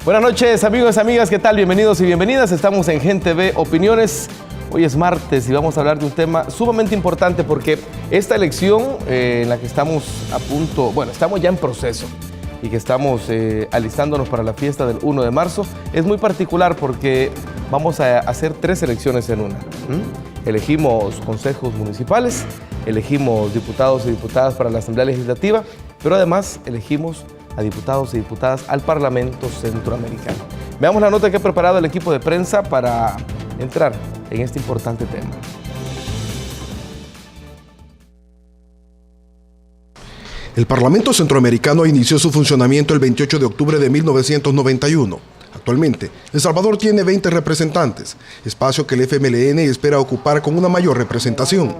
Buenas noches, amigos y amigas, ¿qué tal? Bienvenidos y bienvenidas. Estamos en Gen TV Opiniones. Hoy es martes y vamos a hablar de un tema sumamente importante porque esta elección en la que estamos a punto, bueno, estamos ya en proceso y que estamos alistándonos para la fiesta del 1 de marzo, es muy particular porque vamos a hacer 3 elecciones en una. Elegimos consejos municipales, elegimos diputados y diputadas para la Asamblea Legislativa, pero además elegimos a diputados y diputadas al Parlamento Centroamericano. Veamos la nota que ha preparado el equipo de prensa para entrar en este importante tema. El Parlamento Centroamericano inició su funcionamiento el 28 de octubre de 1991. Actualmente, El Salvador tiene 20 representantes, espacio que el FMLN espera ocupar con una mayor representación.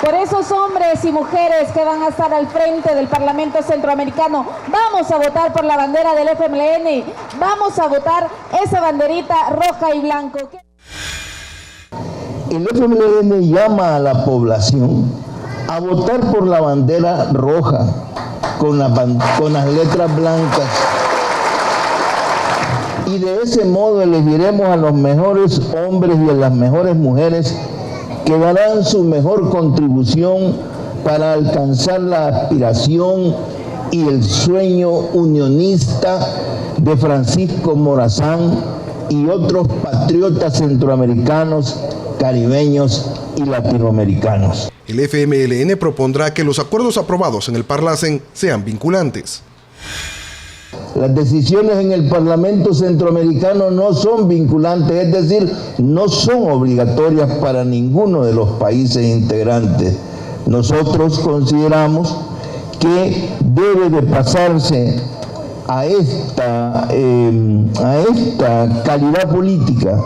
Por esos hombres y mujeres que van a estar al frente del Parlamento Centroamericano, vamos a votar por la bandera del FMLN, vamos a votar esa banderita roja y blanco. El FMLN llama a la población a votar por la bandera roja con las letras blancas. Y de ese modo elegiremos a los mejores hombres y a las mejores mujeres que darán su mejor contribución para alcanzar la aspiración y el sueño unionista de Francisco Morazán y otros patriotas centroamericanos, caribeños y latinoamericanos. El FMLN propondrá que los acuerdos aprobados en el Parlacen sean vinculantes. Las decisiones en el Parlamento Centroamericano no son vinculantes, es decir, no son obligatorias para ninguno de los países integrantes. Nosotros consideramos que debe de pasarse a esta calidad política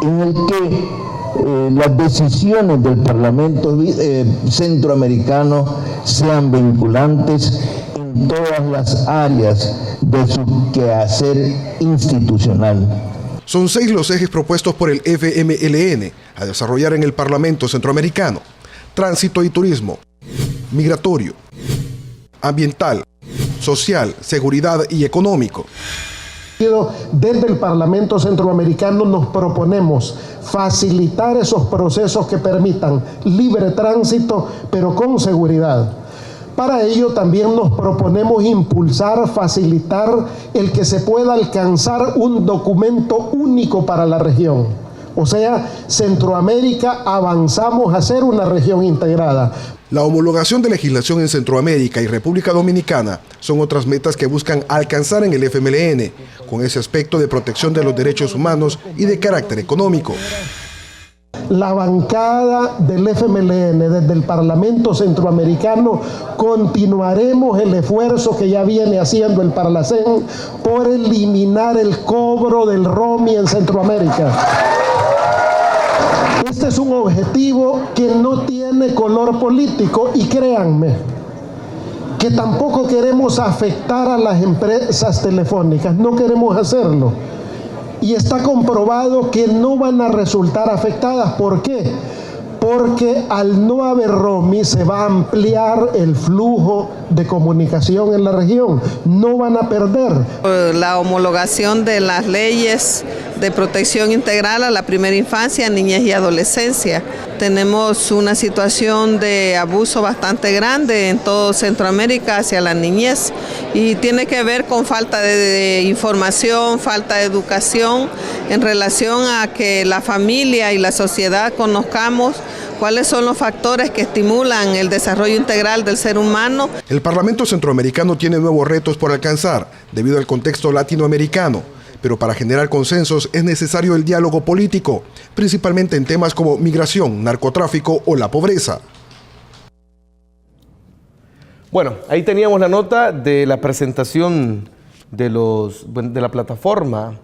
en el que las decisiones del Parlamento Centroamericano sean vinculantes en todas las áreas de su quehacer institucional. Son 6 los ejes propuestos por el FMLN a desarrollar en el Parlamento Centroamericano: tránsito y turismo, migratorio, ambiental, social, seguridad y económico. Desde el Parlamento Centroamericano nos proponemos facilitar esos procesos que permitan libre tránsito, pero con seguridad. Para ello también nos proponemos impulsar, facilitar el que se pueda alcanzar un documento único para la región. O sea, Centroamérica avanzamos a ser una región integrada. La homologación de legislación en Centroamérica y República Dominicana son otras metas que buscan alcanzar en el FMLN, con ese aspecto de protección de los derechos humanos y de carácter económico. La bancada del FMLN desde el Parlamento Centroamericano continuaremos el esfuerzo que ya viene haciendo el Parlacén por eliminar el cobro del ROMI en Centroamérica. Este es un objetivo que no tiene color político y créanme que tampoco queremos afectar a las empresas telefónicas, no queremos hacerlo. Y está comprobado que no van a resultar afectadas. ¿Por qué? Porque al no haber ROMI se va a ampliar el flujo de comunicación en la región. No van a perder. La homologación de las leyes de protección integral a la primera infancia, niñez y adolescencia. Tenemos una situación de abuso bastante grande en todo Centroamérica hacia la niñez y tiene que ver con falta de información, falta de educación en relación a que la familia y la sociedad conozcamos cuáles son los factores que estimulan el desarrollo integral del ser humano. El Parlamento Centroamericano tiene nuevos retos por alcanzar debido al contexto latinoamericano, pero para generar consensos es necesario el diálogo político, principalmente en temas como migración, narcotráfico o la pobreza. Bueno, ahí teníamos la nota de la presentación de la plataforma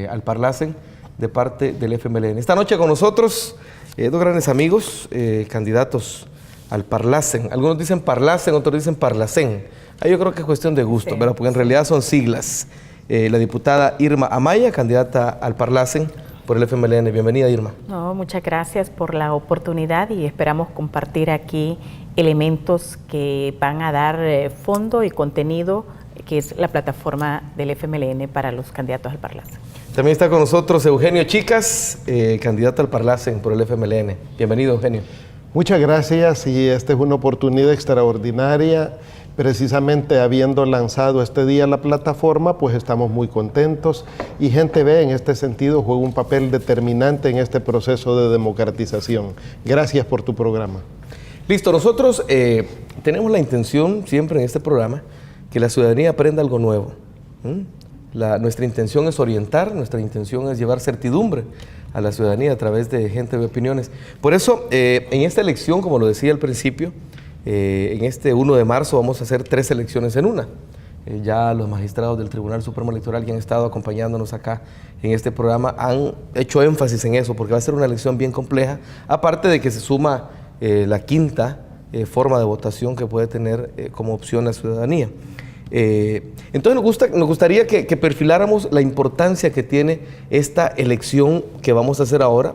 al Parlacen de parte del FMLN. Esta noche con nosotros 2 grandes amigos, candidatos al Parlacen. Algunos dicen Parlacen, otros dicen Parlacén. Ahí yo creo que es cuestión de gusto, ¿verdad? Porque en realidad son siglas. La diputada Irma Amaya, candidata al Parlacen por el FMLN. Bienvenida, Irma. No, muchas gracias por la oportunidad y esperamos compartir aquí elementos que van a dar fondo y contenido que es la plataforma del FMLN para los candidatos al Parlacen. También está con nosotros Eugenio Chicas, candidato al Parlacen por el FMLN. Bienvenido, Eugenio. Muchas gracias, y esta es una oportunidad extraordinaria. Precisamente habiendo lanzado este día la plataforma, pues estamos muy contentos, y Gente Ve en este sentido juega un papel determinante en este proceso de democratización. Gracias por tu programa. Listo, nosotros tenemos la intención siempre en este programa que la ciudadanía aprenda algo nuevo. Nuestra intención es orientar, nuestra intención es llevar certidumbre a la ciudadanía a través de Gente Ve Opiniones. Por eso, en esta elección, como lo decía al principio, en este 1 de marzo vamos a hacer 3 elecciones en una. Ya los magistrados del Tribunal Supremo Electoral que han estado acompañándonos acá en este programa han hecho énfasis en eso, porque va a ser una elección bien compleja, aparte de que se suma la quinta forma de votación que puede tener como opción la ciudadanía. Entonces nos gustaría que perfiláramos la importancia que tiene esta elección que vamos a hacer ahora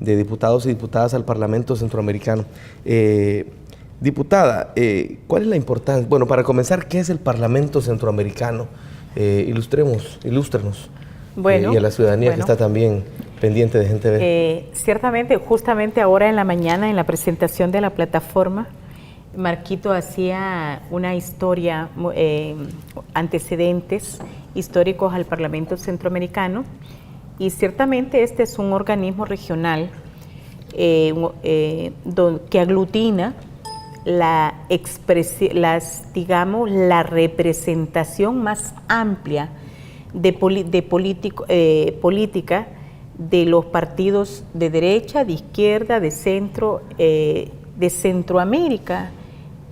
de diputados y diputadas al Parlamento Centroamericano. Diputada, ¿cuál es la importancia? Bueno, para comenzar, ¿qué es el Parlamento Centroamericano? Ilústrenos. Bueno, y a la ciudadanía que está también pendiente de Gente Ve. Ciertamente, justamente ahora en la mañana, en la presentación de la plataforma, Marquito hacía una historia, antecedentes históricos al Parlamento Centroamericano, y ciertamente este es un organismo regional que aglutina la representación más amplia de política de los partidos de derecha, de izquierda, de centro, de Centroamérica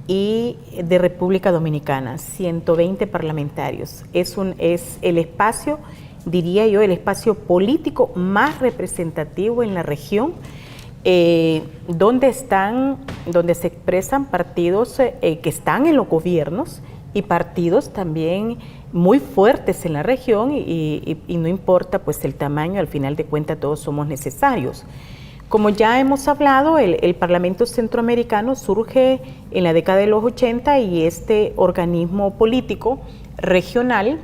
y de República Dominicana. 120 parlamentarios. Es el espacio, diría yo, el espacio político más representativo en la región, donde se expresan partidos que están en los gobiernos y partidos también muy fuertes en la región, y no importa pues el tamaño, al final de cuentas todos somos necesarios. Como ya hemos hablado, el Parlamento Centroamericano surge en la década de los 80, y este organismo político regional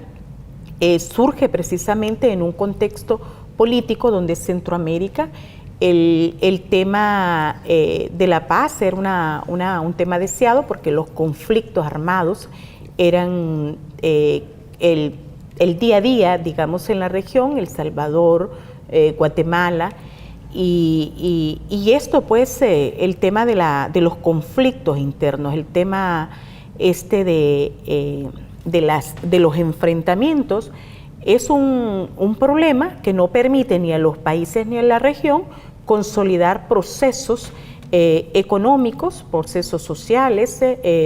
surge precisamente en un contexto político donde Centroamérica, el tema de la paz era un tema deseado, porque los conflictos armados eran el día a día, digamos, en la región, El Salvador, Guatemala, y esto pues el tema de los conflictos internos, el tema de los enfrentamientos, es un problema que no permite ni a los países ni a la región consolidar procesos económicos, procesos sociales,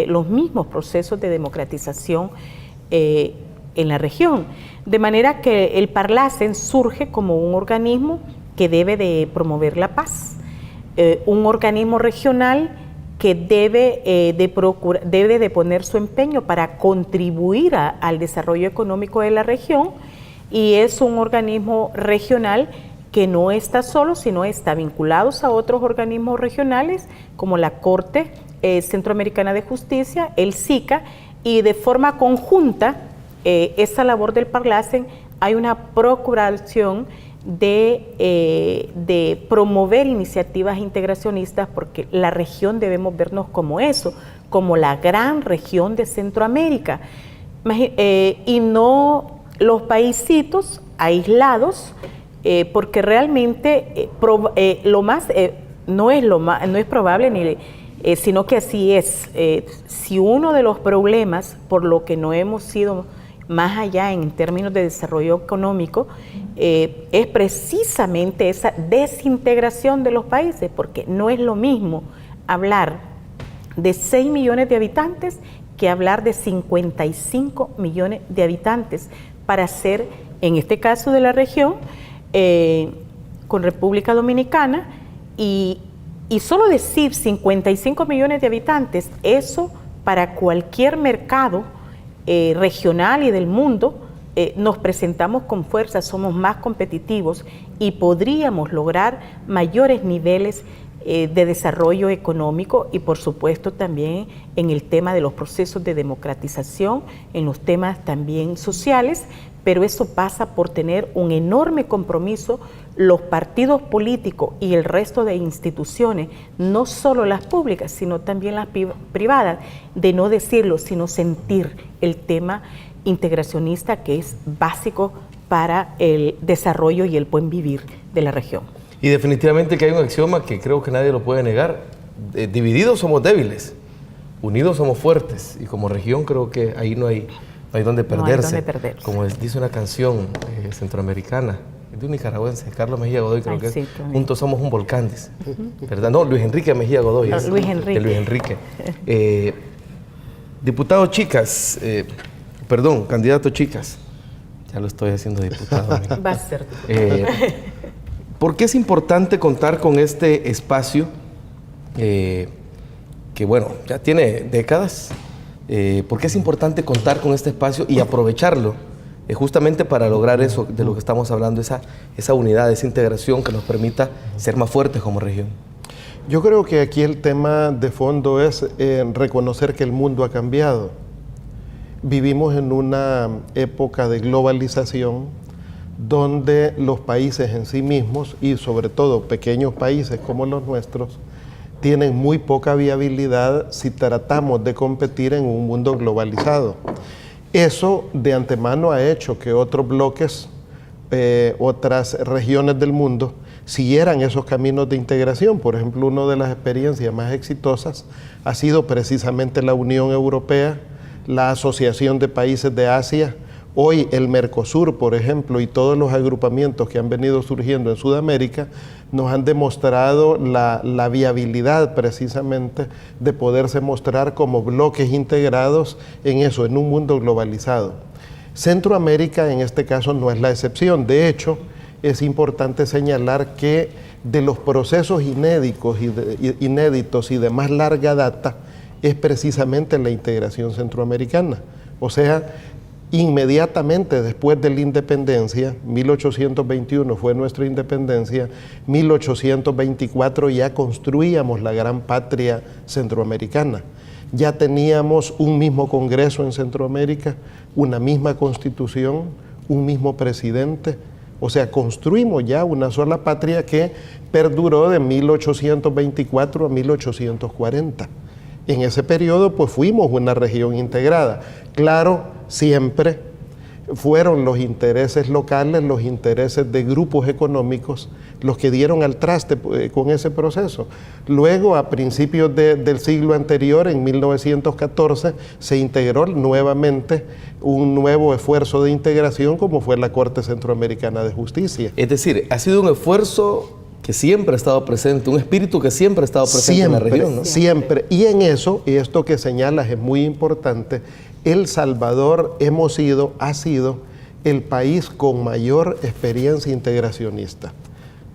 los mismos procesos de democratización en la región. De manera que el Parlacen surge como un organismo que debe de promover la paz, un organismo regional que debe de poner su empeño para contribuir al desarrollo económico de la región, y es un organismo regional que no está solo, sino está vinculado a otros organismos regionales como la Corte Centroamericana de Justicia, el SICA, y de forma conjunta esa labor del Parlacen hay una procuración de promover iniciativas integracionistas, porque la región debemos vernos como eso, como la gran región de Centroamérica, y no los paisitos aislados, porque realmente no es probable, sino que así es. Si uno de los problemas por lo que no hemos sido más allá en términos de desarrollo económico, es precisamente esa desintegración de los países, porque no es lo mismo hablar de 6 millones de habitantes que hablar de 55 millones de habitantes para hacer, en este caso de la región, con República Dominicana, y solo decir 55 millones de habitantes, eso para cualquier mercado regional y del mundo, nos presentamos con fuerza, somos más competitivos y podríamos lograr mayores niveles de desarrollo económico y por supuesto también en el tema de los procesos de democratización, en los temas también sociales, pero eso pasa por tener un enorme compromiso los partidos políticos y el resto de instituciones, no solo las públicas, sino también las privadas, de no decirlo, sino sentir el tema integracionista que es básico para el desarrollo y el buen vivir de la región. Y definitivamente que hay un axioma que creo que nadie lo puede negar: divididos somos débiles, unidos somos fuertes, y como región creo que ahí no hay donde perderse. Como dice una canción centroamericana, de un nicaragüense, Carlos Mejía Godoy, creo que es, juntos somos un volcán, dice. ¿Verdad? No, Luis Enrique Mejía Godoy. No, Luis Enrique. De Luis Enrique. Diputado Chicas, candidato Chicas, ya lo estoy haciendo diputado. Va a ser diputado. ¿Por qué es importante contar con este espacio que, bueno, ya tiene décadas? ¿Por qué es importante contar con este espacio y aprovecharlo justamente para lograr eso de lo que estamos hablando, esa unidad, esa integración que nos permita ser más fuertes como región? Yo creo que aquí el tema de fondo es reconocer que el mundo ha cambiado. Vivimos en una época de globalización donde los países en sí mismos, y sobre todo pequeños países como los nuestros, tienen muy poca viabilidad si tratamos de competir en un mundo globalizado. Eso de antemano ha hecho que otros bloques, otras regiones del mundo, siguieran esos caminos de integración. Por ejemplo, una de las experiencias más exitosas ha sido precisamente la Unión Europea, la Asociación de Países de Asia, hoy el Mercosur, por ejemplo, y todos los agrupamientos que han venido surgiendo en Sudamérica, nos han demostrado la viabilidad precisamente de poderse mostrar como bloques integrados en eso, en un mundo globalizado. Centroamérica en este caso no es la excepción. De hecho, es importante señalar que de los procesos inéditos y de más larga data es precisamente la integración centroamericana. O sea, inmediatamente después de la independencia, 1821 fue nuestra independencia, 1824 ya construíamos la gran patria centroamericana. Ya teníamos un mismo Congreso en Centroamérica, una misma Constitución, un mismo presidente. O sea, construimos ya una sola patria que perduró de 1824 a 1840. En ese periodo, pues fuimos una región integrada. Claro, siempre fueron los intereses locales, los intereses de grupos económicos, los que dieron al traste con ese proceso. Luego, a principios del siglo anterior, en 1914, se integró nuevamente un nuevo esfuerzo de integración, como fue la Corte Centroamericana de Justicia. Es decir, ha sido un esfuerzo que siempre ha estado presente, un espíritu que siempre ha estado presente en la región, ¿no? Siempre. Y en eso, y esto que señalas es muy importante, El Salvador ha sido el país con mayor experiencia integracionista.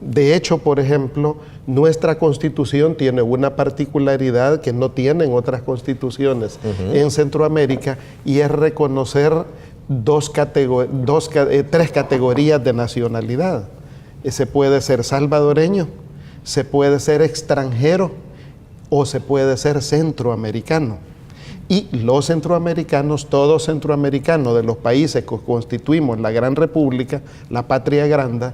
De hecho, por ejemplo, nuestra Constitución tiene una particularidad que no tienen otras constituciones en Centroamérica, y es reconocer tres categorías de nacionalidad. Se puede ser salvadoreño, se puede ser extranjero o se puede ser centroamericano. Y los centroamericanos, todos centroamericanos de los países que constituimos la Gran República, la Patria Grande,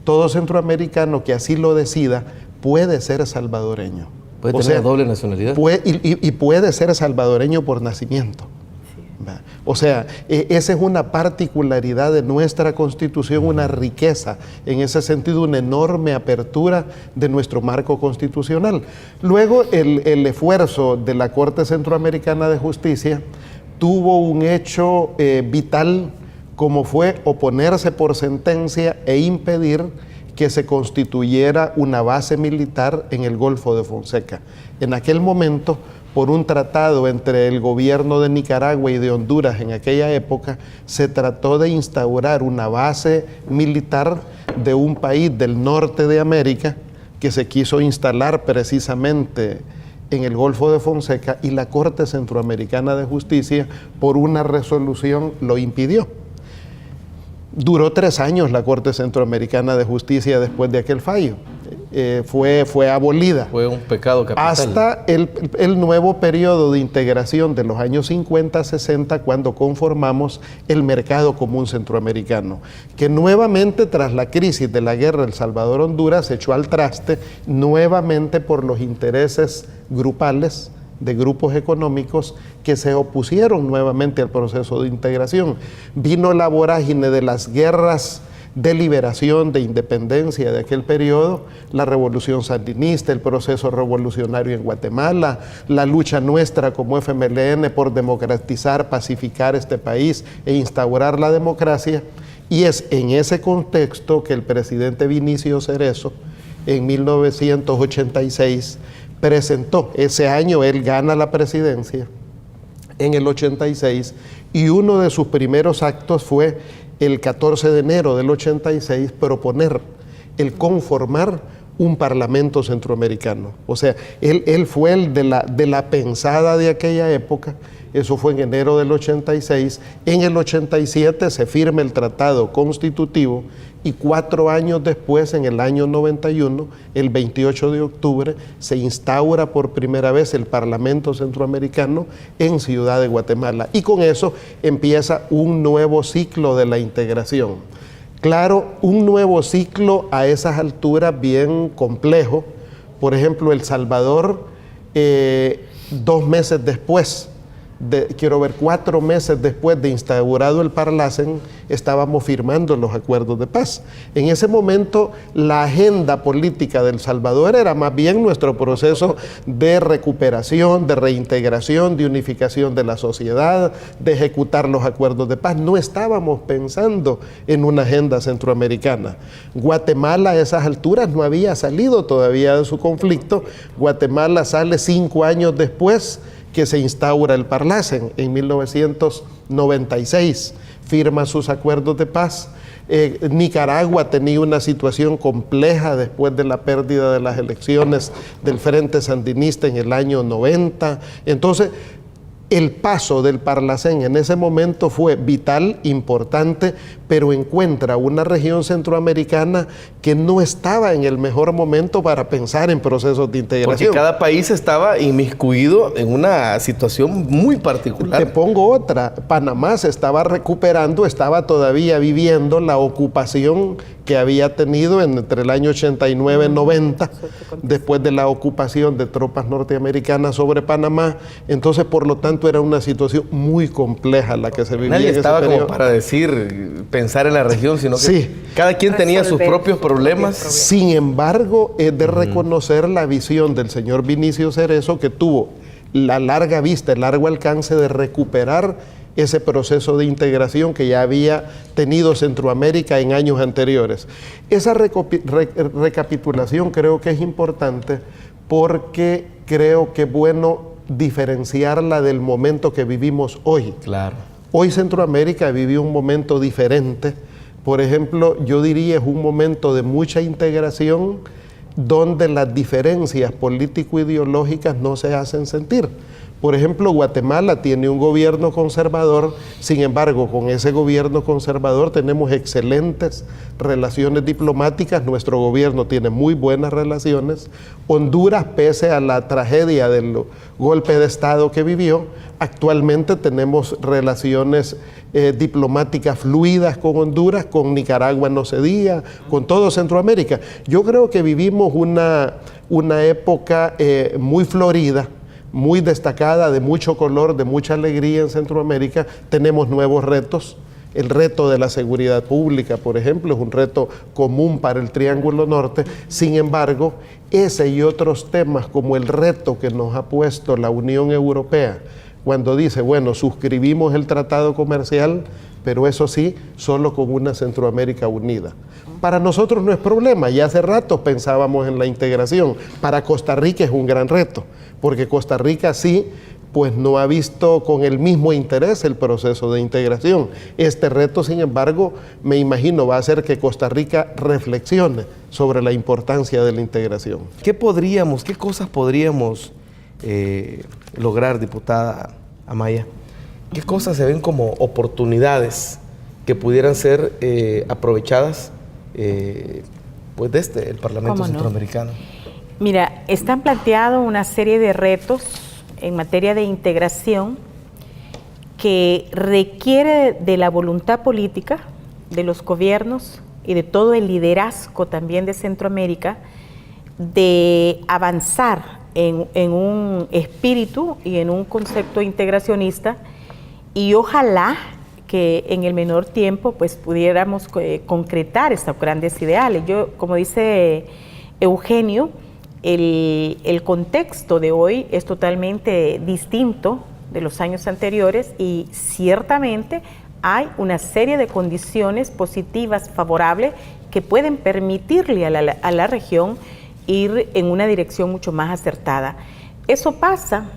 todo centroamericano que así lo decida puede ser salvadoreño. Puede tener doble nacionalidad. Y puede ser salvadoreño por nacimiento. O sea, esa es una particularidad de nuestra Constitución, una riqueza, en ese sentido, una enorme apertura de nuestro marco constitucional. Luego, el esfuerzo de la Corte Centroamericana de Justicia tuvo un hecho vital, como fue oponerse por sentencia e impedir que se constituyera una base militar en el Golfo de Fonseca. En aquel momento, por un tratado entre el gobierno de Nicaragua y de Honduras en aquella época, se trató de instaurar una base militar de un país del norte de América que se quiso instalar precisamente en el Golfo de Fonseca, y la Corte Centroamericana de Justicia, por una resolución, lo impidió. Duró 3 años la Corte Centroamericana de Justicia después de aquel fallo. fue abolida. Fue un pecado capital. Hasta el nuevo periodo de integración de los años 50-60, cuando conformamos el Mercado Común Centroamericano, que nuevamente tras la crisis de la guerra El Salvador-Honduras se echó al traste nuevamente por los intereses grupales de grupos económicos que se opusieron nuevamente al proceso de integración. Vino la vorágine de las guerras de liberación, de independencia de aquel periodo, la revolución sandinista, el proceso revolucionario en Guatemala, la lucha nuestra como FMLN por democratizar, pacificar este país e instaurar la democracia. Y es en ese contexto que el presidente Vinicio Cerezo, en 1986, presentó, ese año él gana la presidencia, en el 86, y uno de sus primeros actos fue el 14 de enero del 86 proponer el conformar un parlamento centroamericano. O sea, él fue el de la pensada de aquella época. Eso fue en enero del 86. En el 87 se firma el Tratado Constitutivo y 4 años después, en el año 91, el 28 de octubre, se instaura por primera vez el Parlamento Centroamericano en Ciudad de Guatemala. Y con eso empieza un nuevo ciclo de la integración. Claro, un nuevo ciclo a esas alturas bien complejo. Por ejemplo, El Salvador, 2 meses después, 4 meses después de instaurado el Parlacen, estábamos firmando los acuerdos de paz. En ese momento, la agenda política de El Salvador era más bien nuestro proceso de recuperación, de reintegración, de unificación de la sociedad, de ejecutar los acuerdos de paz. No estábamos pensando en una agenda centroamericana. Guatemala a esas alturas no había salido todavía de su conflicto. Guatemala sale 5 años después que se instaura el Parlacen, en 1996, firma sus acuerdos de paz. Nicaragua tenía una situación compleja después de la pérdida de las elecciones del Frente Sandinista en el año 90. Entonces, el paso del Parlacen en ese momento fue vital, importante, pero encuentra una región centroamericana que no estaba en el mejor momento para pensar en procesos de integración. Porque cada país estaba inmiscuido en una situación muy particular. Te pongo otra. Panamá se estaba recuperando, estaba todavía viviendo la ocupación que había tenido entre el año 89 y 90, después de la ocupación de tropas norteamericanas sobre Panamá. Entonces, por lo tanto, era una situación muy compleja la que se vivía. Nadie en ese estaba periodo. como para decir, pensar en la región, sino que sí, cada quien tenía sus propios problemas. Sin embargo, es de reconocer la visión del señor Vinicio Cerezo, que tuvo la larga vista, el largo alcance de recuperar ese proceso de integración que ya había tenido Centroamérica en años anteriores. Esa recapitulación creo que es importante porque creo que es bueno diferenciarla del momento que vivimos hoy. Claro. Hoy Centroamérica vivió un momento diferente. Por ejemplo, yo diría es un momento de mucha integración donde las diferencias político-ideológicas no se hacen sentir. Por ejemplo, Guatemala tiene un gobierno conservador, sin embargo, con ese gobierno conservador tenemos excelentes relaciones diplomáticas, nuestro gobierno tiene muy buenas relaciones. Honduras, pese a la tragedia del golpe de Estado que vivió, actualmente tenemos relaciones diplomáticas fluidas con Honduras, con Nicaragua no se diga, con todo Centroamérica. Yo creo que vivimos una época muy florida, muy destacada, de mucho color, de mucha alegría en Centroamérica. Tenemos nuevos retos. El reto de la seguridad pública, por ejemplo, es un reto común para el Triángulo Norte. Sin embargo, ese y otros temas, como el reto que nos ha puesto la Unión Europea, cuando dice, bueno, suscribimos el tratado comercial, pero eso sí, solo con una Centroamérica unida. Para nosotros no es problema, ya hace rato pensábamos en la integración. Para Costa Rica es un gran reto, porque Costa Rica sí, pues no ha visto con el mismo interés el proceso de integración. Este reto, sin embargo, me imagino va a hacer que Costa Rica reflexione sobre la importancia de la integración. ¿Qué cosas podríamos lograr, diputada Amaya? ¿Qué cosas se ven como oportunidades que pudieran ser aprovechadas pues, el Parlamento Centroamericano? Mira, están planteados una serie de retos en materia de integración que requiere de la voluntad política de los gobiernos y de todo el liderazgo también de Centroamérica de avanzar en un espíritu y en un concepto integracionista, y ojalá que en el menor tiempo pues pudiéramos concretar estos grandes ideales. Yo, como dice Eugenio, el contexto de hoy es totalmente distinto de los años anteriores y ciertamente hay una serie de condiciones positivas, favorables, que pueden permitirle a la región ir en una dirección mucho más acertada. Eso pasa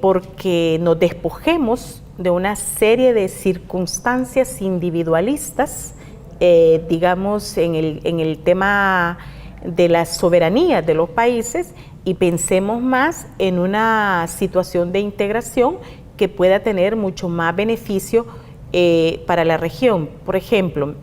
porque nos despojemos de una serie de circunstancias individualistas, digamos, en el tema de la soberanía de los países, y pensemos más en una situación de integración que pueda tener mucho más beneficio para la región. Por ejemplo,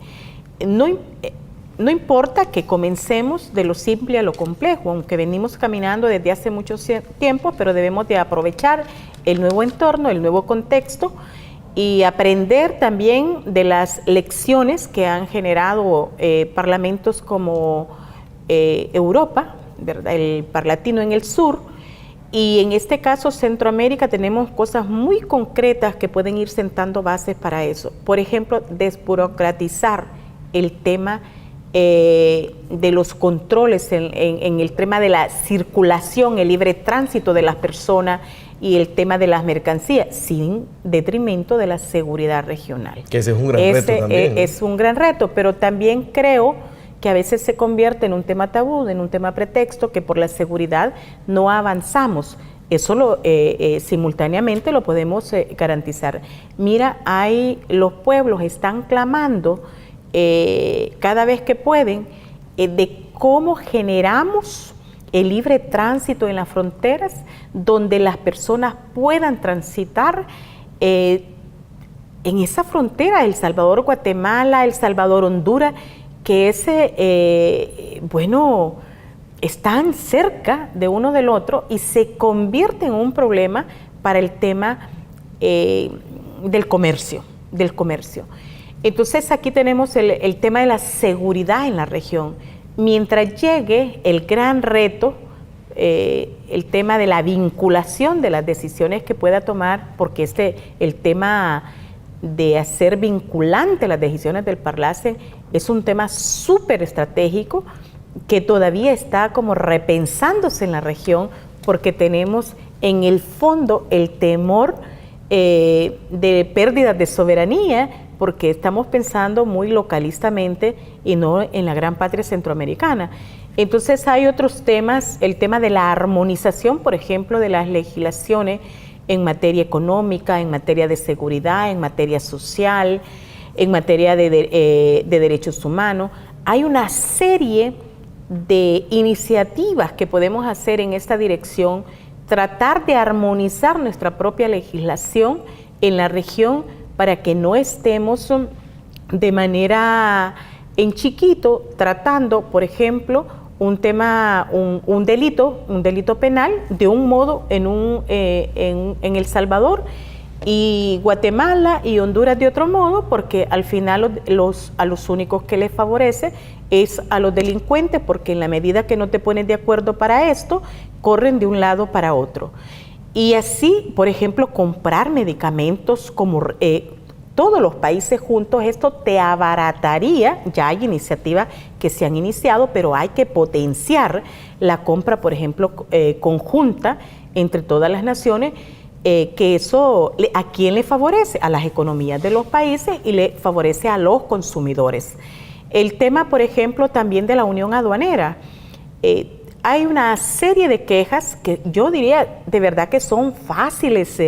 no importa que comencemos de lo simple a lo complejo, aunque venimos caminando desde hace mucho tiempo, pero debemos de aprovechar el nuevo entorno, el nuevo contexto, y aprender también de las lecciones que han generado parlamentos como Europa, ¿verdad? El Parlatino en el sur, y en este caso Centroamérica tenemos cosas muy concretas que pueden ir sentando bases para eso. Por ejemplo, desburocratizar el tema de los controles en el tema de la circulación, el libre tránsito de las personas y el tema de las mercancías, sin detrimento de la seguridad regional. Que ese es un gran reto también, ¿no? Es un gran reto, pero también creo que a veces se convierte en un tema tabú, en un tema pretexto, que por la seguridad no avanzamos. Eso simultáneamente lo podemos garantizar. Mira, los pueblos están clamando cada vez que pueden de cómo generamos el libre tránsito en las fronteras, donde las personas puedan transitar en esa frontera, El Salvador, Guatemala, El Salvador, Honduras, que están cerca de uno del otro y se convierte en un problema para el tema del comercio. Entonces aquí tenemos el tema de la seguridad en la región. Mientras llegue el gran reto, el tema de la vinculación de las decisiones que pueda tomar, porque el tema de hacer vinculante las decisiones del Parlacen es un tema súper estratégico que todavía está como repensándose en la región, porque tenemos en el fondo el temor de pérdidas de soberanía, porque estamos pensando muy localistamente y no en la gran patria centroamericana. Entonces hay otros temas, el tema de la armonización, por ejemplo, de las legislaciones en materia económica, en materia de seguridad, en materia social, en materia de derechos humanos. Hay una serie de iniciativas que podemos hacer en esta dirección, tratar de armonizar nuestra propia legislación en la región para que no estemos de manera en chiquito tratando, por ejemplo, un delito penal de un modo en El Salvador y Guatemala y Honduras de otro modo, porque al final a los únicos que les favorece es a los delincuentes, porque en la medida que no te pones de acuerdo para esto, corren de un lado para otro. Y así, por ejemplo, comprar medicamentos como todos los países juntos, esto te abarataría. Ya hay iniciativas que se han iniciado, pero hay que potenciar la compra, por ejemplo, conjunta entre todas las naciones, que eso, ¿a quién le favorece? A las economías de los países y le favorece a los consumidores. El tema, por ejemplo, también de la unión aduanera. Hay una serie de quejas que yo diría de verdad que son fáciles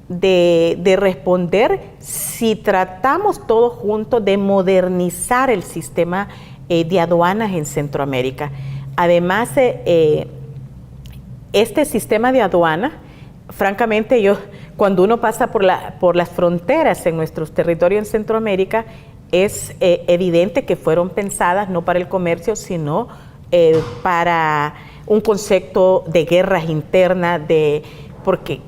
de responder si tratamos todos juntos de modernizar el sistema de aduanas en Centroamérica. Además, este sistema de aduana, francamente, cuando uno pasa por las fronteras en nuestros territorios en Centroamérica, es evidente que fueron pensadas no para el comercio, sino para un concepto de guerras internas, porque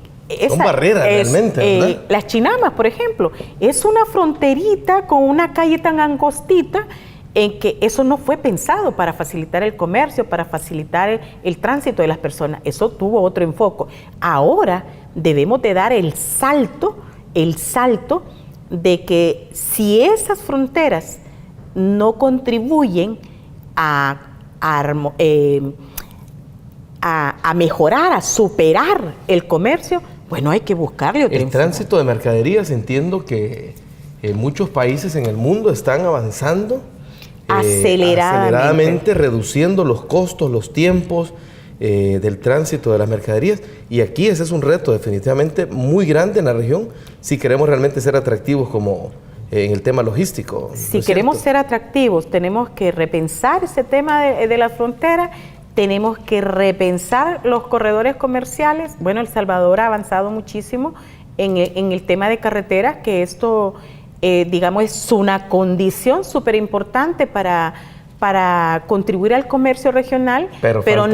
son barreras realmente, ¿verdad? Las Chinamas, por ejemplo, es una fronterita con una calle tan angostita en que eso no fue pensado para facilitar el comercio, para facilitar el tránsito de las personas. Eso tuvo otro enfoque. Ahora debemos de dar el salto de que si esas fronteras no contribuyen a mejorar, a superar el comercio, bueno, hay que buscarle otro enfoque. Tránsito de mercaderías, entiendo que muchos países en el mundo están avanzando aceleradamente, reduciendo los costos, los tiempos del tránsito de las mercaderías, y aquí ese es un reto definitivamente muy grande en la región si queremos realmente ser atractivos como en el tema logístico. Si queremos ser atractivos, tenemos que repensar ese tema de la frontera, tenemos que repensar los corredores comerciales. Bueno, El Salvador ha avanzado muchísimo en el tema de carreteras, que esto, digamos, es una condición súper importante para contribuir al comercio regional, pero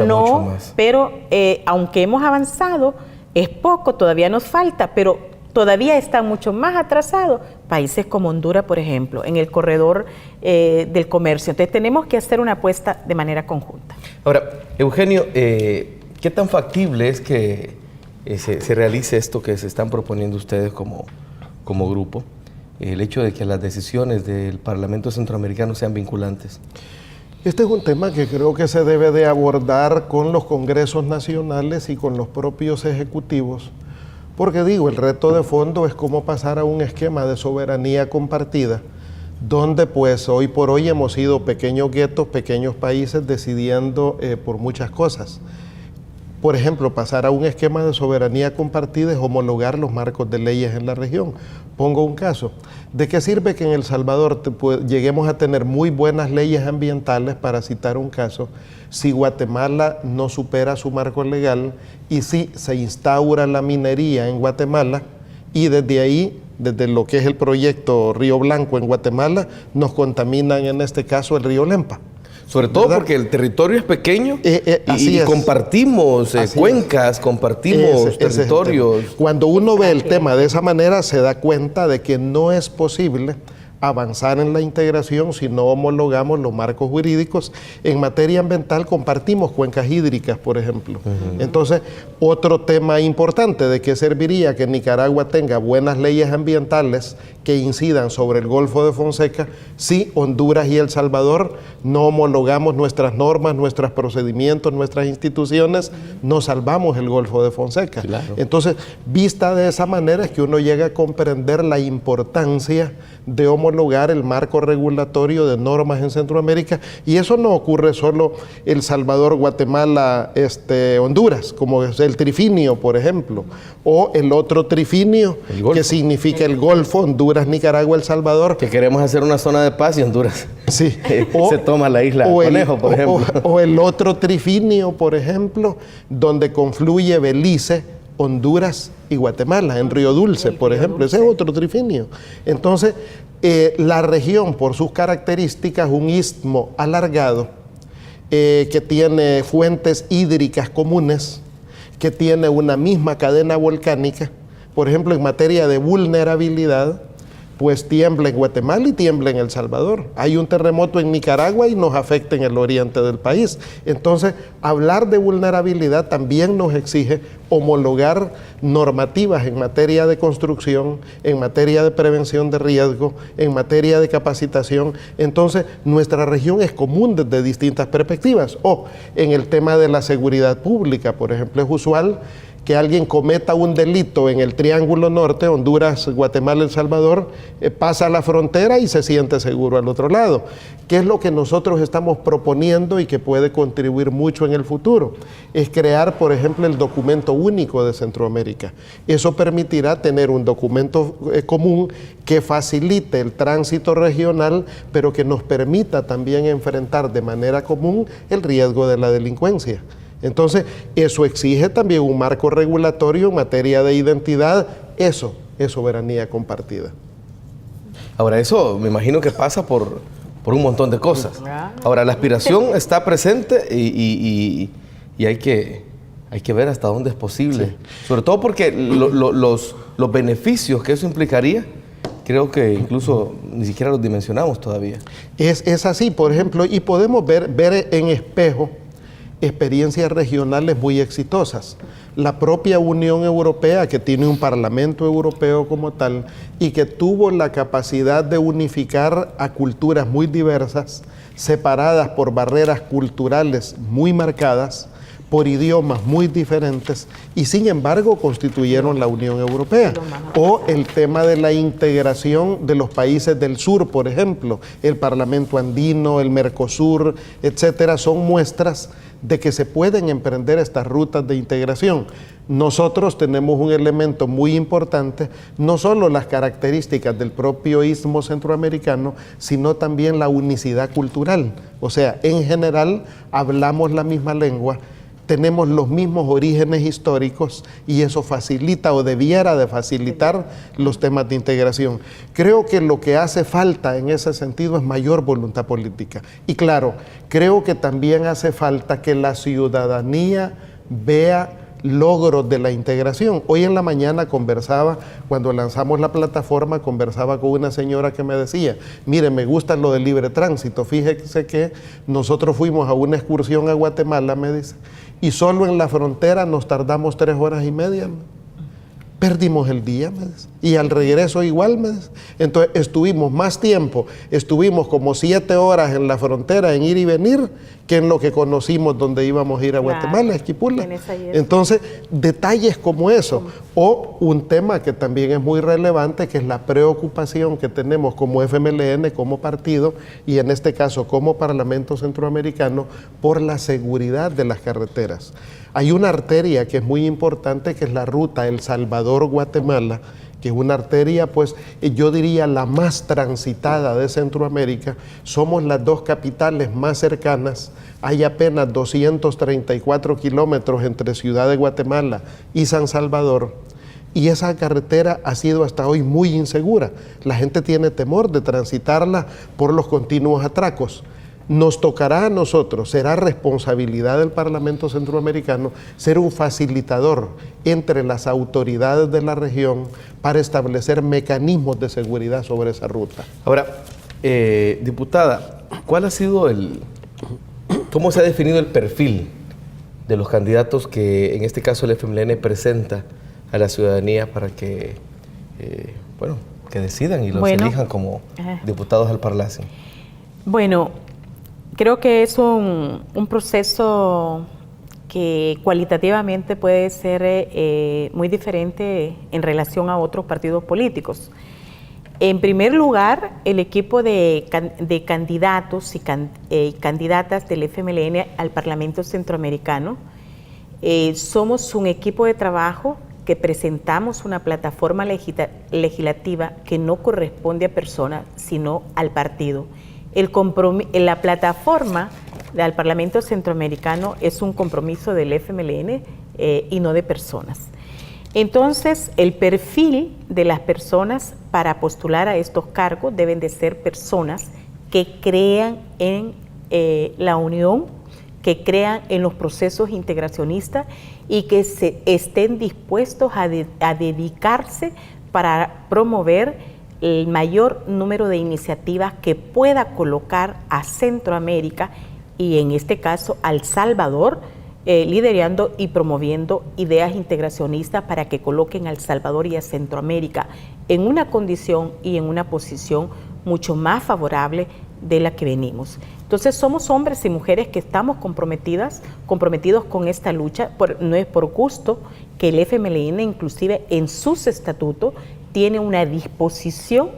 aunque hemos avanzado, es poco, todavía nos falta, pero todavía están mucho más atrasados países como Honduras, por ejemplo, en el corredor del comercio. Entonces tenemos que hacer una apuesta de manera conjunta. Ahora, Eugenio, ¿qué tan factible es que se realice esto que se están proponiendo ustedes como grupo? El hecho de que las decisiones del Parlamento Centroamericano sean vinculantes. Este es un tema que creo que se debe de abordar con los congresos nacionales y con los propios ejecutivos, porque digo, el reto de fondo es cómo pasar a un esquema de soberanía compartida, donde pues hoy por hoy hemos sido pequeños guetos, pequeños países decidiendo por muchas cosas. Por ejemplo, pasar a un esquema de soberanía compartida es homologar los marcos de leyes en la región. Pongo un caso. ¿De qué sirve que en El Salvador lleguemos a tener muy buenas leyes ambientales, para citar un caso, si Guatemala no supera su marco legal y si se instaura la minería en Guatemala y desde ahí, desde lo que es el proyecto Río Blanco en Guatemala, nos contaminan en este caso el río Lempa? Sobre todo, ¿verdad? Porque el territorio es pequeño y compartimos cuencas, compartimos territorios. Cuando uno ve el tema de esa manera, se da cuenta de que no es posible avanzar en la integración si no homologamos los marcos jurídicos. En materia ambiental compartimos cuencas hídricas, por ejemplo. Entonces, otro tema importante, ¿de qué serviría que Nicaragua tenga buenas leyes ambientales que incidan sobre el Golfo de Fonseca si Honduras y El Salvador no homologamos nuestras normas, nuestros procedimientos, nuestras instituciones, no salvamos el Golfo de Fonseca? Claro. Entonces, vista de esa manera es que uno llega a comprender la importancia de homologar el marco regulatorio de normas en Centroamérica, y eso no ocurre solo El Salvador, Guatemala, Honduras, como es el trifinio, por ejemplo, o el otro trifinio que significa el Golfo, Honduras, Nicaragua, El Salvador. Que queremos hacer una zona de paz y Honduras sí. se toma la isla Conejo, por ejemplo. O el otro trifinio, por ejemplo, donde confluye Belice, Honduras y Guatemala, en Río Dulce, por ejemplo. Ese es otro trifinio. Entonces, la región, por sus características, un istmo alargado, que tiene fuentes hídricas comunes, que tiene una misma cadena volcánica, por ejemplo, en materia de vulnerabilidad, pues tiembla en Guatemala y tiembla en El Salvador. Hay un terremoto en Nicaragua y nos afecta en el oriente del país. Entonces, hablar de vulnerabilidad también nos exige homologar normativas en materia de construcción, en materia de prevención de riesgo, en materia de capacitación. Entonces, nuestra región es común desde distintas perspectivas. O en el tema de la seguridad pública, por ejemplo, es usual que alguien cometa un delito en el Triángulo Norte, Honduras, Guatemala, El Salvador, pasa a la frontera y se siente seguro al otro lado. ¿Qué es lo que nosotros estamos proponiendo y que puede contribuir mucho en el futuro? Es crear, por ejemplo, el documento único de Centroamérica. Eso permitirá tener un documento común que facilite el tránsito regional, pero que nos permita también enfrentar de manera común el riesgo de la delincuencia. Entonces, eso exige también un marco regulatorio en materia de identidad. Eso es soberanía compartida. Ahora, eso me imagino que pasa por un montón de cosas. Ahora, la aspiración está presente y hay que ver hasta dónde es posible. Sí. Sobre todo porque los beneficios que eso implicaría, creo que incluso ni siquiera los dimensionamos todavía. Es así, por ejemplo, y podemos ver en espejo experiencias regionales muy exitosas. La propia Unión Europea, que tiene un Parlamento Europeo como tal, y que tuvo la capacidad de unificar a culturas muy diversas, separadas por barreras culturales muy marcadas, por idiomas muy diferentes, y sin embargo constituyeron la Unión Europea. O el tema de la integración de los países del sur, por ejemplo, el Parlamento Andino, el Mercosur, etcétera, son muestras de que se pueden emprender estas rutas de integración. Nosotros tenemos un elemento muy importante, no solo las características del propio istmo centroamericano, sino también la unicidad cultural. O sea, en general hablamos la misma lengua, tenemos los mismos orígenes históricos y eso facilita o debiera de facilitar los temas de integración. Creo que lo que hace falta en ese sentido es mayor voluntad política. Y claro, creo que también hace falta que la ciudadanía vea logros de la integración. Hoy en la mañana conversaba, cuando lanzamos la plataforma, conversaba con una señora que me decía, mire, me gusta lo del libre tránsito, fíjese que nosotros fuimos a una excursión a Guatemala, me dice, y solo en la frontera nos tardamos 3 horas y media. Perdimos el día, me dice, y al regreso igual, me dice. Entonces estuvimos más tiempo, estuvimos como 7 horas en la frontera en ir y venir, que en lo que conocimos donde íbamos a ir a Guatemala, a Esquipula. Entonces, detalles como eso, o un tema que también es muy relevante, que es la preocupación que tenemos como FMLN, como partido, y en este caso como Parlamento Centroamericano, por la seguridad de las carreteras. Hay una arteria que es muy importante, que es la ruta El Salvador-Guatemala, que es una arteria, pues, yo diría la más transitada de Centroamérica. Somos las 2 capitales más cercanas. Hay apenas 234 kilómetros entre Ciudad de Guatemala y San Salvador. Y esa carretera ha sido hasta hoy muy insegura. La gente tiene temor de transitarla por los continuos atracos. Nos tocará a nosotros, será responsabilidad del Parlamento Centroamericano ser un facilitador entre las autoridades de la región para establecer mecanismos de seguridad sobre esa ruta. Ahora, diputada, ¿cuál ha sido cómo se ha definido el perfil de los candidatos que en este caso el FMLN presenta a la ciudadanía para que, que decidan y los elijan como diputados al Parlacen? Bueno, creo que es un proceso que cualitativamente puede ser muy diferente en relación a otros partidos políticos. En primer lugar, el equipo de candidatos y candidatas del FMLN al Parlamento Centroamericano, somos un equipo de trabajo que presentamos una plataforma legislativa que no corresponde a personas, sino al partido. La plataforma del Parlamento Centroamericano es un compromiso del FMLN y no de personas. Entonces, el perfil de las personas para postular a estos cargos deben de ser personas que crean en la unión, que crean en los procesos integracionistas y que estén dispuestos a dedicarse para promover el mayor número de iniciativas que pueda colocar a Centroamérica y en este caso a El Salvador, liderando y promoviendo ideas integracionistas para que coloquen a El Salvador y a Centroamérica en una condición y en una posición mucho más favorable de la que venimos. Entonces somos hombres y mujeres que estamos comprometidos con esta lucha, no es por gusto que el FMLN inclusive en sus estatutos tiene una disposición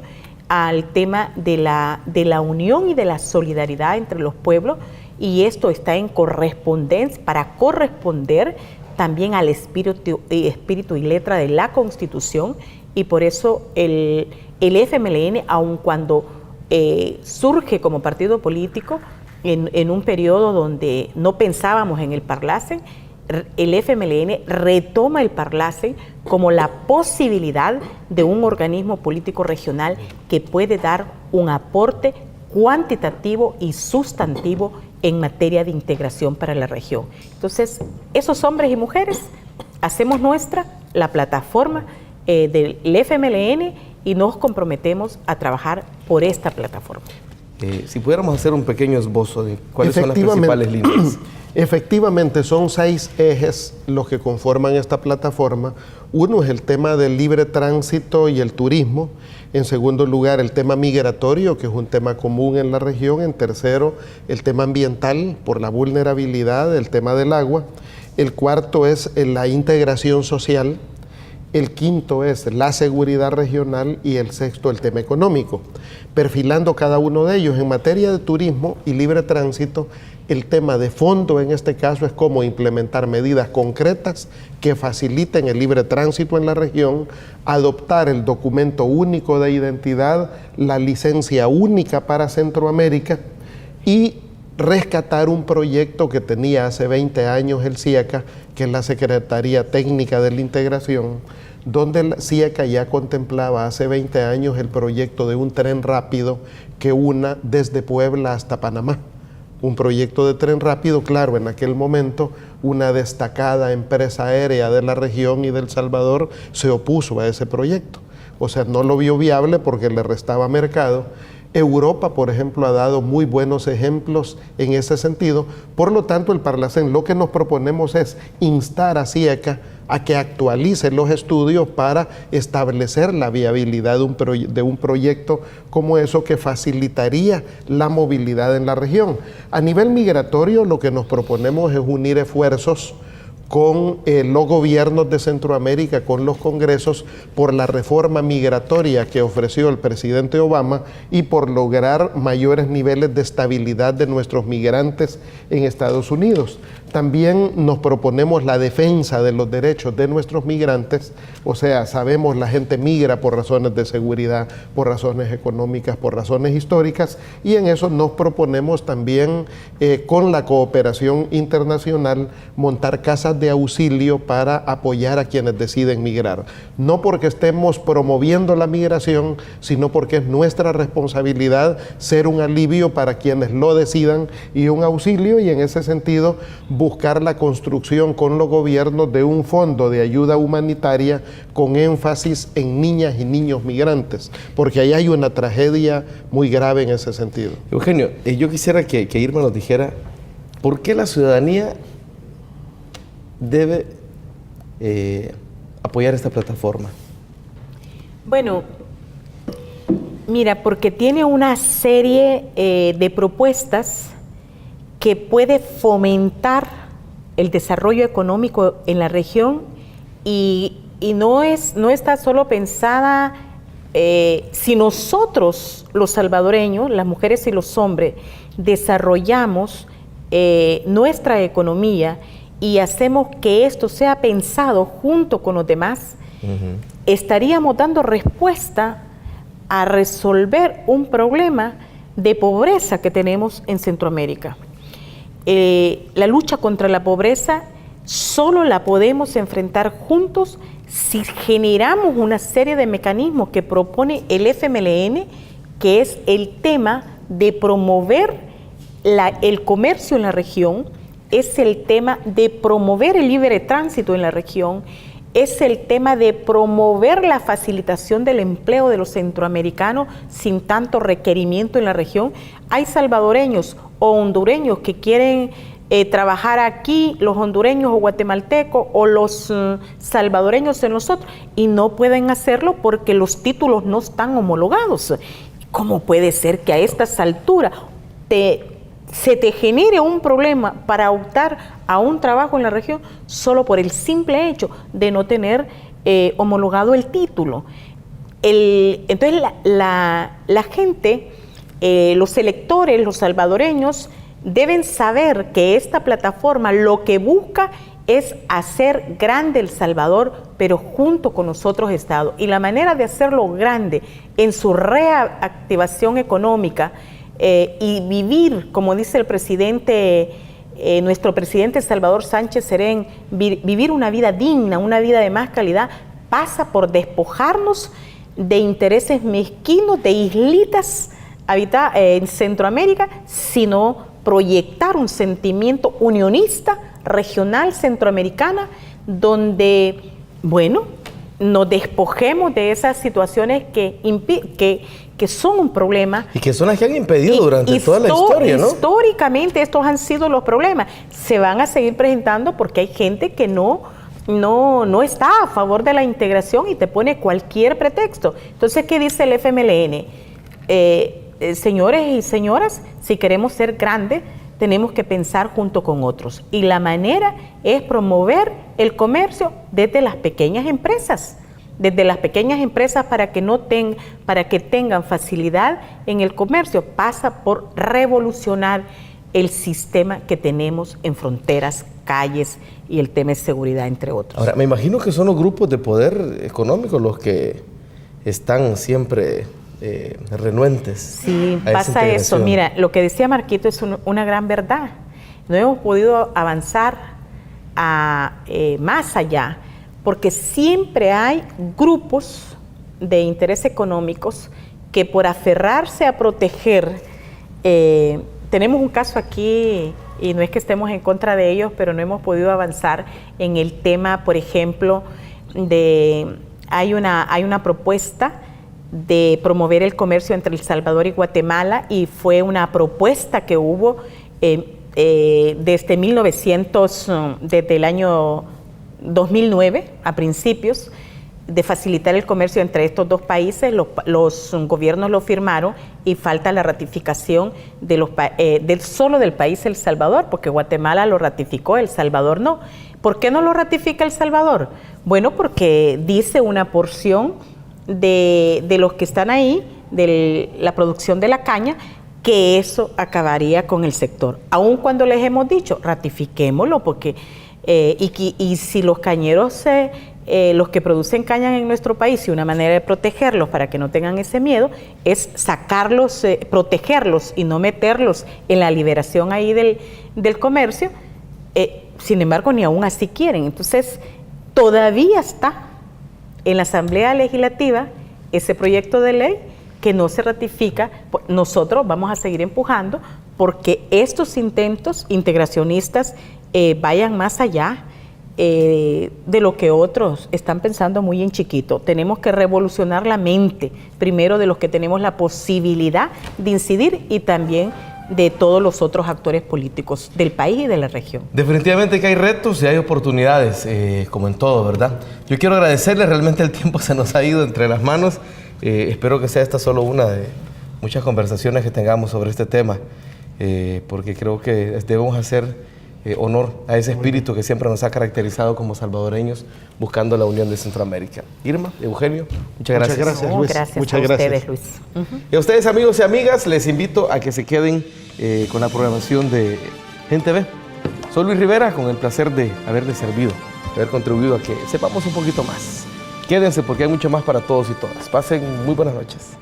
al tema de la unión y de la solidaridad entre los pueblos, y esto está en correspondencia, para corresponder también al espíritu y letra de la Constitución, y por eso el FMLN, aun cuando surge como partido político en un periodo donde no pensábamos en el Parlacen, el FMLN retoma el Parlacen como la posibilidad de un organismo político regional que puede dar un aporte cuantitativo y sustantivo en materia de integración para la región. Entonces, esos hombres y mujeres hacemos nuestra la plataforma del FMLN y nos comprometemos a trabajar por esta plataforma. Si pudiéramos hacer un pequeño esbozo de cuáles son las principales líneas. Efectivamente, son 6 ejes los que conforman esta plataforma. Uno es el tema del libre tránsito y el turismo. En segundo lugar, el tema migratorio, que es un tema común en la región. En tercero, el tema ambiental, por la vulnerabilidad, el tema del agua. El cuarto es la integración social. El quinto es la seguridad regional y el sexto el tema económico. Perfilando cada uno de ellos, en materia de turismo y libre tránsito, el tema de fondo en este caso es cómo implementar medidas concretas que faciliten el libre tránsito en la región, adoptar el documento único de identidad, la licencia única para Centroamérica y rescatar un proyecto que tenía hace 20 años el CIECA, que es la Secretaría Técnica de la Integración, donde el CIECA ya contemplaba hace 20 años el proyecto de un tren rápido que una desde Puebla hasta Panamá. Un proyecto de tren rápido, claro, en aquel momento una destacada empresa aérea de la región y de El Salvador se opuso a ese proyecto. O sea, no lo vio viable porque le restaba mercado. Europa, por ejemplo, ha dado muy buenos ejemplos en ese sentido. Por lo tanto, el Parlacen lo que nos proponemos es instar a CIECA a que actualice los estudios para establecer la viabilidad de un proyecto como eso que facilitaría la movilidad en la región. A nivel migratorio, lo que nos proponemos es unir esfuerzos con los gobiernos de Centroamérica, con los congresos, por la reforma migratoria que ofreció el presidente Obama y por lograr mayores niveles de estabilidad de nuestros migrantes en Estados Unidos. También nos proponemos la defensa de los derechos de nuestros migrantes, o sea, sabemos la gente migra por razones de seguridad, por razones económicas, por razones históricas, y en eso nos proponemos también con la cooperación internacional montar casas de auxilio para apoyar a quienes deciden migrar. No porque estemos promoviendo la migración, sino porque es nuestra responsabilidad ser un alivio para quienes lo decidan y un auxilio, y en ese sentido buscar la construcción con los gobiernos de un fondo de ayuda humanitaria con énfasis en niñas y niños migrantes, porque ahí hay una tragedia muy grave en ese sentido. Eugenio, yo quisiera que Irma nos dijera por qué la ciudadanía debe apoyar esta plataforma. Bueno, mira, porque tiene una serie de propuestas que puede fomentar el desarrollo económico en la región y no está solo pensada, si nosotros los salvadoreños, las mujeres y los hombres, desarrollamos nuestra economía y hacemos que esto sea pensado junto con los demás, estaríamos dando respuesta a resolver un problema de pobreza que tenemos en Centroamérica. La lucha contra la pobreza solo la podemos enfrentar juntos si generamos una serie de mecanismos que propone el FMLN, que es el tema de promover el comercio en la región, es el tema de promover el libre tránsito en la región, es el tema de promover la facilitación del empleo de los centroamericanos sin tanto requerimiento en la región. Hay salvadoreños o hondureños que quieren trabajar aquí, los hondureños o guatemaltecos o los salvadoreños en nosotros, y no pueden hacerlo porque los títulos no están homologados. ¿Cómo puede ser que a estas alturas se te genere un problema para optar a un trabajo en la región solo por el simple hecho de no tener homologado el título? Entonces la gente, los electores, los salvadoreños, deben saber que esta plataforma lo que busca es hacer grande El Salvador, pero junto con los otros estados. Y la manera de hacerlo grande en su reactivación económica y vivir, como dice el presidente nuestro presidente Salvador Sánchez Serén, vivir una vida digna, una vida de más calidad, pasa por despojarnos de intereses mezquinos, de islitas en Centroamérica, sino proyectar un sentimiento unionista, regional, centroamericana, donde, bueno, nos despojemos de esas situaciones que son un problema. Y que son las que han impedido durante toda la historia, ¿no? Históricamente estos han sido los problemas. Se van a seguir presentando porque hay gente que no está a favor de la integración y te pone cualquier pretexto. Entonces, ¿qué dice el FMLN? Señores y señoras, si queremos ser grandes, tenemos que pensar junto con otros. Y la manera es promover el comercio desde las pequeñas empresas. Desde las pequeñas empresas para que tengan facilidad en el comercio. Pasa por revolucionar el sistema que tenemos en fronteras, calles y el tema de seguridad, entre otros. Ahora, me imagino que son los grupos de poder económico los que están siempre renuentes. Sí, pasa eso. Mira, lo que decía Marquito es una gran verdad. No hemos podido avanzar más allá, porque siempre hay grupos de interés económicos que por aferrarse a proteger, tenemos un caso aquí, y no es que estemos en contra de ellos, pero no hemos podido avanzar en el tema, por ejemplo, hay una propuesta de promover el comercio entre El Salvador y Guatemala, y fue una propuesta que hubo desde el año 2009 a principios, de facilitar el comercio entre estos dos países. Los gobiernos lo firmaron y falta la ratificación solo del país El Salvador, porque Guatemala lo ratificó, El Salvador no. ¿Por qué no lo ratifica El Salvador? Bueno, porque dice una porción de los que están ahí, de la producción de la caña, que eso acabaría con el sector. Aun cuando les hemos dicho, ratifiquémoslo, porque y si los cañeros, los que producen caña en nuestro país, y una manera de protegerlos para que no tengan ese miedo, es sacarlos, protegerlos y no meterlos en la liberación ahí del comercio, sin embargo, ni aún así quieren. Entonces, todavía está en la Asamblea Legislativa ese proyecto de ley que no se ratifica. Nosotros vamos a seguir empujando porque estos intentos integracionistas vayan más allá de lo que otros están pensando muy en chiquito. Tenemos que revolucionar la mente, primero de los que tenemos la posibilidad de incidir y también de todos los otros actores políticos del país y de la región. Definitivamente que hay retos y hay oportunidades, como en todo, ¿verdad? Yo quiero agradecerles, realmente el tiempo se nos ha ido entre las manos. Espero que sea esta solo una de muchas conversaciones que tengamos sobre este tema, porque creo que debemos hacer honor a ese espíritu que siempre nos ha caracterizado como salvadoreños, buscando la unión de Centroamérica. Irma, Eugenio, muchas gracias. Muchas gracias, Luis. Gracias muchas a gracias. ustedes, Luis. Y a ustedes, amigos y amigas, les invito a que se queden con la programación de Gente V. Soy Luis Rivera, con el placer de haberles servido, de haber contribuido a que sepamos un poquito más. Quédense porque hay mucho más para todos y todas. Pasen muy buenas noches.